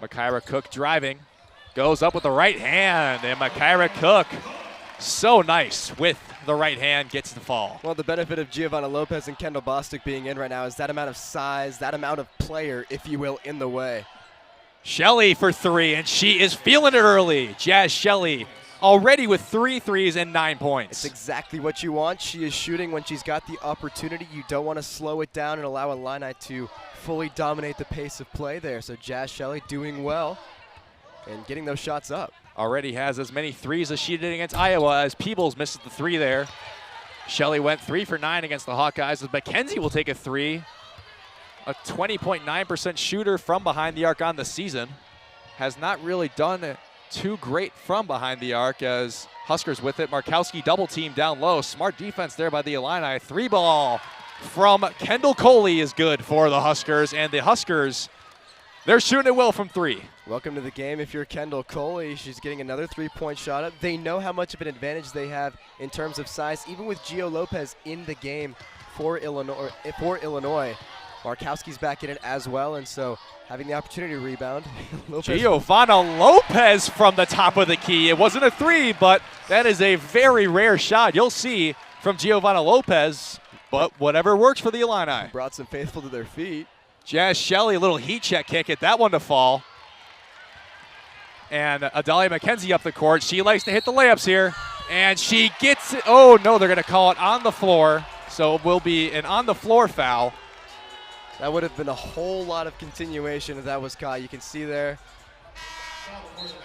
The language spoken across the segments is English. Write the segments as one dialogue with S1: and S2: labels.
S1: Mykyra Cook driving. Goes up with the right hand, and Mykyra Cook, so nice with the right hand, gets the fall.
S2: Well, the benefit of Giovanna Lopez and Kendall Bostic being in right now is that amount of size, that amount of player, if you will, in the way.
S1: Shelley for three, and she is feeling it early. Jazz Shelley already with 3 threes and 9 points.
S2: It's exactly what you want. She is shooting when she's got the opportunity. You don't want to slow it down and allow Illini to fully dominate the pace of play there. So Jazz Shelley doing well and getting those shots up.
S1: Already has as many threes as she did against Iowa, as Peebles misses the 3 there. Shelley went 3 for 9 against the Hawkeyes, as McKenzie will take a 3. A 20.9% shooter from behind the arc on the season. Has not really done too great from behind the arc, as Huskers with it. Markowski double team down low. Smart defense there by the Illini. 3 ball from Kendall Coley is good for the Huskers, and the Huskers, they're shooting it well from 3.
S2: Welcome to the game if you're Kendall Coley. She's getting another 3-point shot up. They know how much of an advantage they have in terms of size, even with Gio Lopez in the game for Illinois. Markowski's back in it as well, and so having the opportunity to rebound.
S1: Giovanna Lopez from the top of the key. It wasn't a 3, but that is a very rare shot you'll see from Giovanna Lopez, but whatever works for the Illini.
S2: Brought some faithful to their feet.
S1: Jazz Shelley, a little heat check kick, get that one to fall. And Adalia McKenzie up the court. She likes to hit the layups here, and she gets it. Oh, no, they're going to call it on the floor, so it will be an on-the-floor foul.
S2: That would have been a whole lot of continuation if that was caught. You can see there.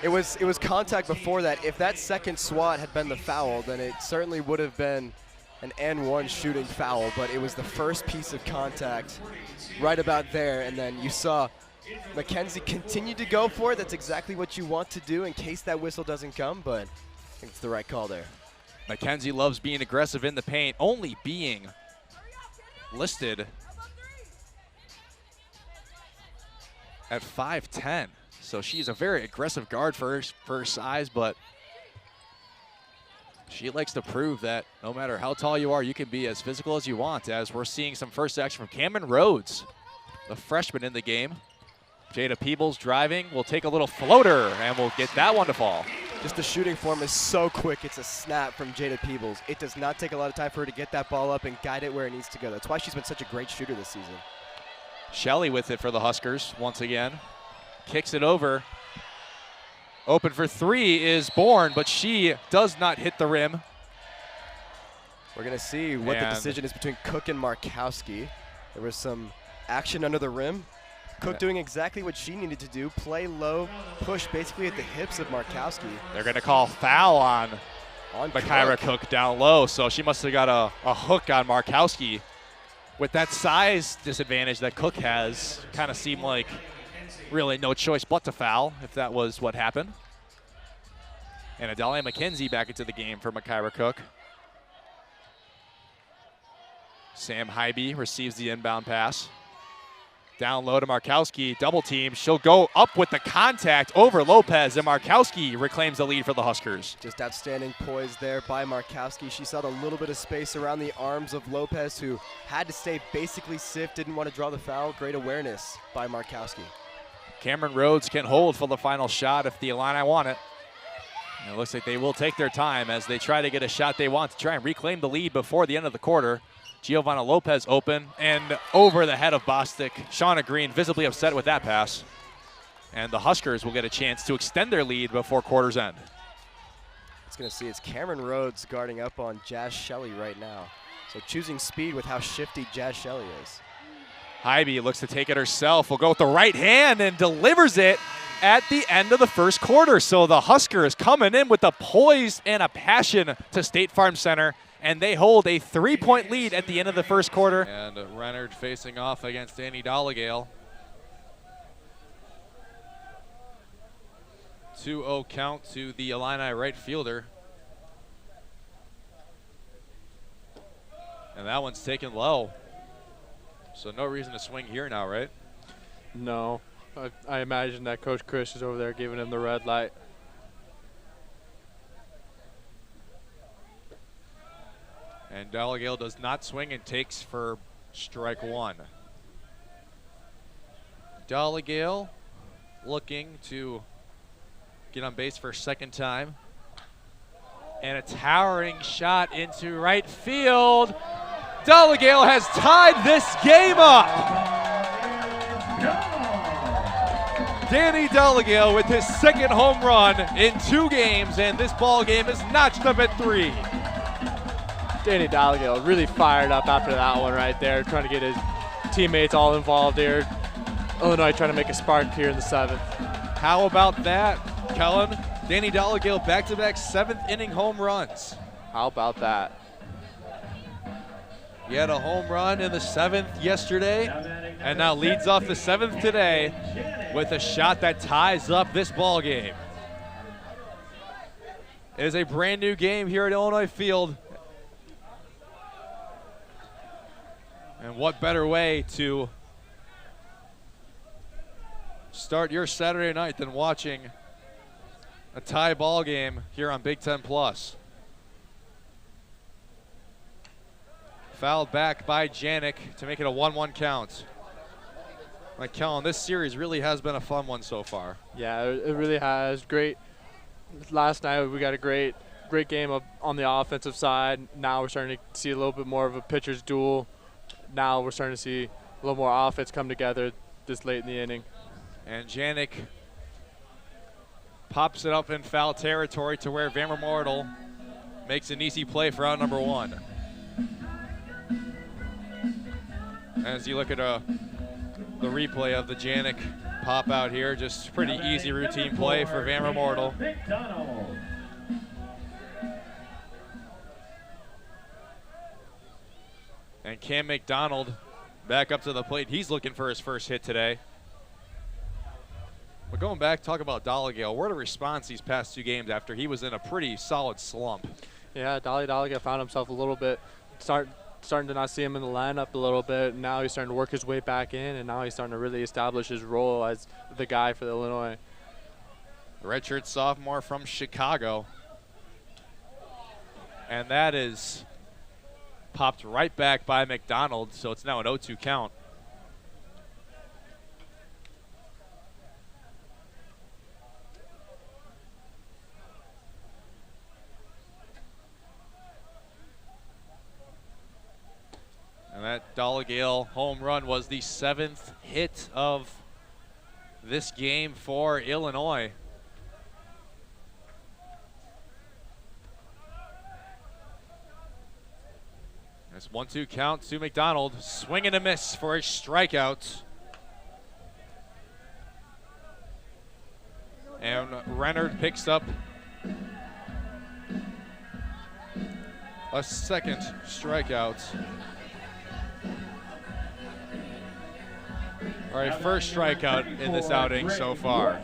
S2: It was contact before that. If that second swat had been the foul, then it certainly would have been an N1 shooting foul, but it was the first piece of contact right about there, and then you saw McKenzie continue to go for it. That's exactly what you want to do in case that whistle doesn't come, but I think it's the right call there.
S1: McKenzie loves being aggressive in the paint, only being listed at 5'10", so she's a very aggressive guard for her size, but she likes to prove that no matter how tall you are, you can be as physical as you want, as we're seeing some first action from Cameron Rhodes, the freshman in the game. Jada Peebles driving, will take a little floater, and will get that one to fall.
S2: Just the shooting form is so quick. It's a snap from Jada Peebles. It does not take a lot of time for her to get that ball up and guide it where it needs to go. That's why she's been such a great shooter this season.
S1: Shelley with it for the Huskers once again. Kicks it over. Open for 3 is Bourne, but she does not hit the rim.
S2: We're going to see what the decision is between Cook and Markowski. There was some action under the rim. Cook doing exactly what she needed to do, play low, push basically at the hips of Markowski.
S1: They're going to call foul on Mykyra Cook down low, so she must have got a hook on Markowski. With that size disadvantage that Cook has, kind of seemed like really no choice but to foul if that was what happened. And Adalia McKenzie back into the game for Mykyra Cook. Sam Hybe receives the inbound pass. Down low to Markowski, double team. She'll go up with the contact over Lopez, and Markowski reclaims the lead for the Huskers.
S2: Just outstanding poise there by Markowski. She saw a little bit of space around the arms of Lopez, who had to stay basically stiff, didn't want to draw the foul. Great awareness by Markowski.
S1: Cameron Rhodes can hold for the final shot if the Illini want it. And it looks like they will take their time as they try to get a shot they want to try and reclaim the lead before the end of the quarter. Giovanna Lopez open and over the head of Bostic. Shauna Green visibly upset with that pass. And the Huskers will get a chance to extend their lead before quarter's end.
S2: It's going to see it's Cameron Rhodes guarding up on Jazz Shelley right now. So choosing speed with how shifty Jazz Shelley is.
S1: Hybe looks to take it herself. Will go with the right hand and delivers it at the end of the first quarter. So the Huskers coming in with a poise and a passion to State Farm Center, and they hold a 3-point lead at the end of the first quarter.
S3: And Renard facing off against Annie Dollagale. 2-0 count to the Illini right fielder. And that one's taken low. So no reason to swing here now, right?
S4: No. I imagine that Coach Chris is over there giving him the red light.
S3: And Dollagale does not swing and takes for strike 1. Dollagale looking to get on base for a second time. And a towering shot into right field. Dallegale has tied this game up. Danny Dallegale with his second home run in 2 games, and this ball game is notched up at 3.
S4: Danny Dallegale really fired up after that one right there, trying to get his teammates all involved here. Illinois trying to make a spark here in the 7th.
S3: How about that, Kellen? Danny Dallegale back-to-back 7th inning home runs.
S4: How about that?
S3: He had a home run in the 7th yesterday, and now leads off the 7th today with a shot that ties up this ball game. It is a brand new game here at Illinois Field. And what better way to start your Saturday night than watching a tie ball game here on Big Ten Plus. Fouled back by Janik to make it a 1-1 count. Like Kellen, this series really has been a fun one so far.
S4: Yeah, it really has. Great. Last night we got a great game on the offensive side. Now we're starting to see a little bit more of a pitcher's duel. Now we're starting to see a little more offense come together this late in the inning.
S3: And Janik pops it up in foul territory to where Van Mortal makes an easy play for out number 1. As you look at the replay of the Janik pop out here, just pretty easy routine play for Van Mortal. And Cam McDonald back up to the plate. He's looking for his first hit today. But going back, talk about Dallegale. What a response these past 2 games after he was in a pretty solid slump.
S4: Yeah, Dallegale found himself a little bit, starting to not see him in the lineup a little bit. Now he's starting to work his way back in, and now he's starting to really establish his role as the guy for the Illinois.
S3: Redshirt sophomore from Chicago. And that is popped right back by McDonald, so it's now an 0-2 count. And that Dallegale home run was the 7th hit of this game for Illinois. It's 1-2 count to McDonald. Swing and a miss for a strikeout. And Renard picks up a second strikeout. All right, first strikeout in this outing so far.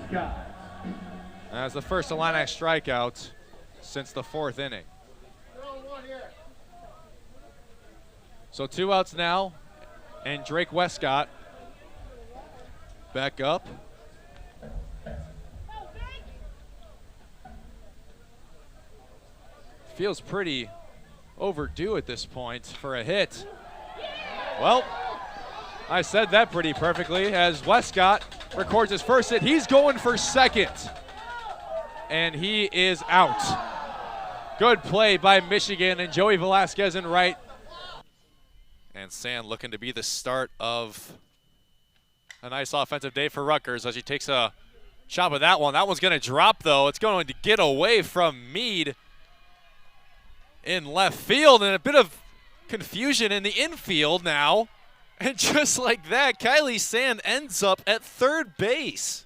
S3: That's the first Illini strikeout since the 4th inning. So 2 outs now, and Drake Westcott back up. Feels pretty overdue at this point for a hit. Well, I said that pretty perfectly as Westcott records his first hit. He's going for second, and he is out. Good play by Michigan, and Joey Velasquez in right. And Sand looking to be the start of a nice offensive day for Rutgers as he takes a shot with that one. That one's going to drop, though. It's going to get away from Meade in left field, and a bit of confusion in the infield now. And just like that, Kylie Sand ends up at third base.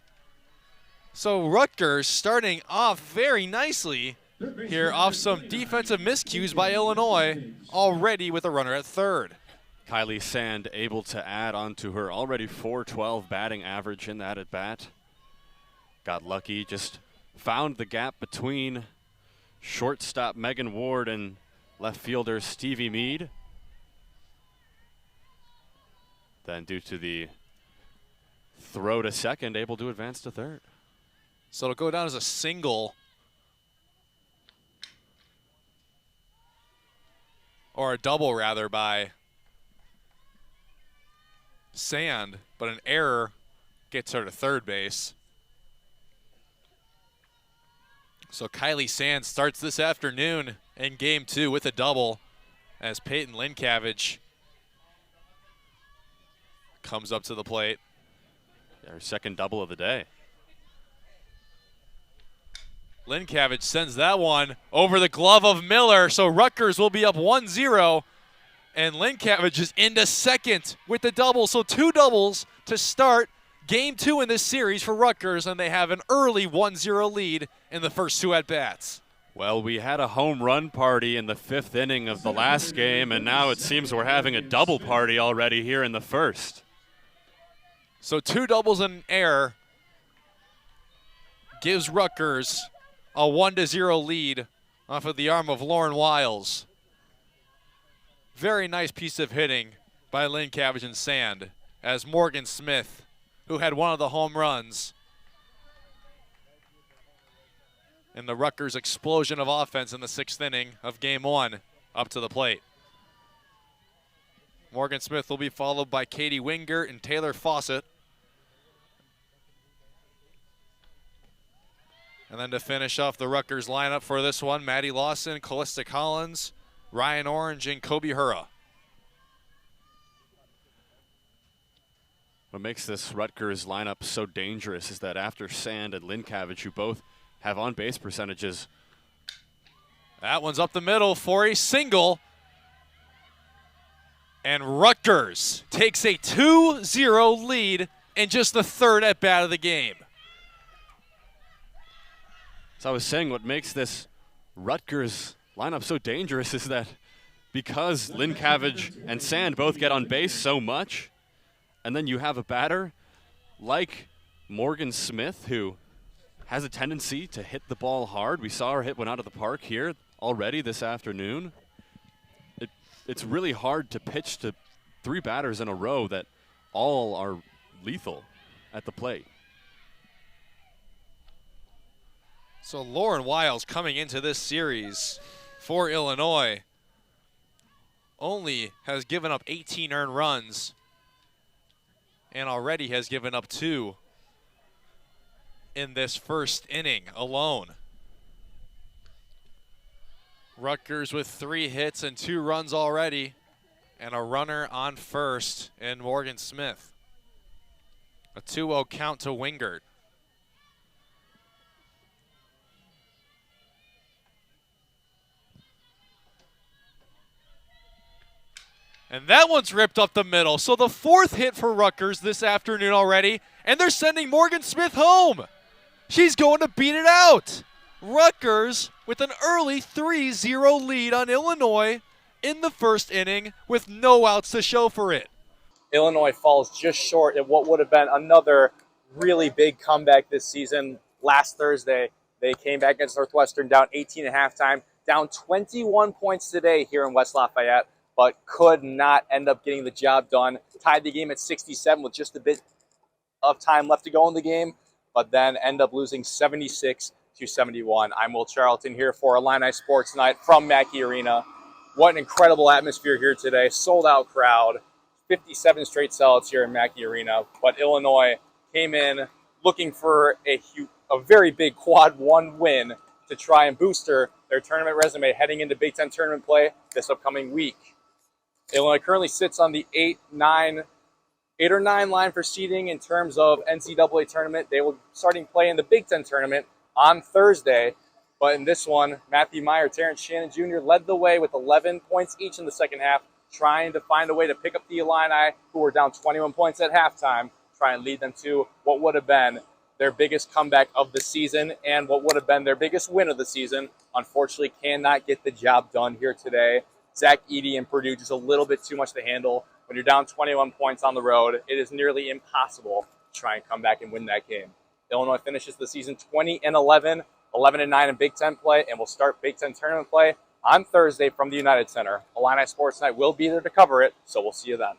S3: So Rutgers starting off very nicely here off some defensive miscues by Illinois, already with a runner at third.
S5: Kylie Sand able to add on to her already .412 batting average in that at bat. Got lucky, just found the gap between shortstop Megan Ward and left fielder Stevie Meade. Then due to the throw to second, able to advance to third.
S3: So it'll go down as a single. Or a double, rather, by Sand, but an error gets her to third base. So Kylie Sands starts this afternoon in game 2 with a double as Peyton Lincavage comes up to the plate.
S5: Her second double of the day.
S3: Lincavage sends that one over the glove of Miller, so Rutgers will be up 1-0. And Lincavage is into second with the double, so 2 doubles to start game 2 in this series for Rutgers, and they have an early 1-0 lead in the first 2 at-bats.
S5: Well, we had a home run party in the 5th inning of the last game, and now it seems we're having a double party already here in the first.
S3: So 2 doubles and an error gives Rutgers a 1-0 lead off of the arm of Lauren Wiles. Very nice piece of hitting by Lincavage and Sand as Morgan Smith, who had one of the home runs in the Rutgers explosion of offense in the 6th inning of game 1, up to the plate. Morgan Smith will be followed by Katie Wingert and Taylor Fawcett. And then to finish off the Rutgers lineup for this one, Maddie Lawson, Callista Collins, Ryan Orange, and Kobe Hura.
S5: What makes this Rutgers lineup so dangerous is that after Sand and Lincavage, who both have on-base percentages.
S3: That one's up the middle for a single. And Rutgers takes a 2-0 lead in just the 3rd at-bat of the game.
S5: So I was saying what makes this Rutgers lineup so dangerous is that because Lincavage and Sand both get on base so much, and then you have a batter like Morgan Smith who has a tendency to hit the ball hard. We saw her hit one out of the park here already this afternoon. It's really hard to pitch to 3 batters in a row that all are lethal at the plate.
S3: So Lauren Wiles coming into this series for Illinois only has given up 18 earned runs and already has given up 2 in this first inning alone. Rutgers with 3 hits and 2 runs already, and a runner on first in Morgan Smith. A 2-0 count to Wingert. And that one's ripped up the middle. So the 4th hit for Rutgers this afternoon already, and they're sending Morgan Smith home. She's going to beat it out. Rutgers with an early 3-0 lead on Illinois in the first inning with no outs to show for it.
S6: Illinois falls just short at what would have been another really big comeback this season. Last Thursday, they came back against Northwestern down 18 at halftime, down 21 points today here in West Lafayette, but could not end up getting the job done. Tied the game at 67 with just a bit of time left to go in the game, but then end up losing 76-71. I'm Will Charlton here for Illini Sports Night from Mackey Arena. What an incredible atmosphere here today. Sold out crowd. 57 straight sellouts here in Mackey Arena. But Illinois came in looking for a very big quad 1 win to try and booster their tournament resume heading into Big Ten tournament play this upcoming week. Illinois currently sits on the 8 or 9 line for seeding in terms of NCAA tournament. They will be starting play in the Big Ten tournament on Thursday. But in this one, Matthew Meyer, Terrence Shannon Jr. led the way with 11 points each in the second half, trying to find a way to pick up the Illini, who were down 21 points at halftime, try and lead them to what would have been their biggest comeback of the season and what would have been their biggest win of the season. Unfortunately, cannot get the job done here today. Zach Edey and Purdue just a little bit too much to handle. When you're down 21 points on the road, it is nearly impossible to try and come back and win that game. Illinois finishes the season 20-11, 11-9 in Big Ten play, and will start Big Ten tournament play on Thursday from the United Center. Illini Sports Night will be there to cover it, so we'll see you then.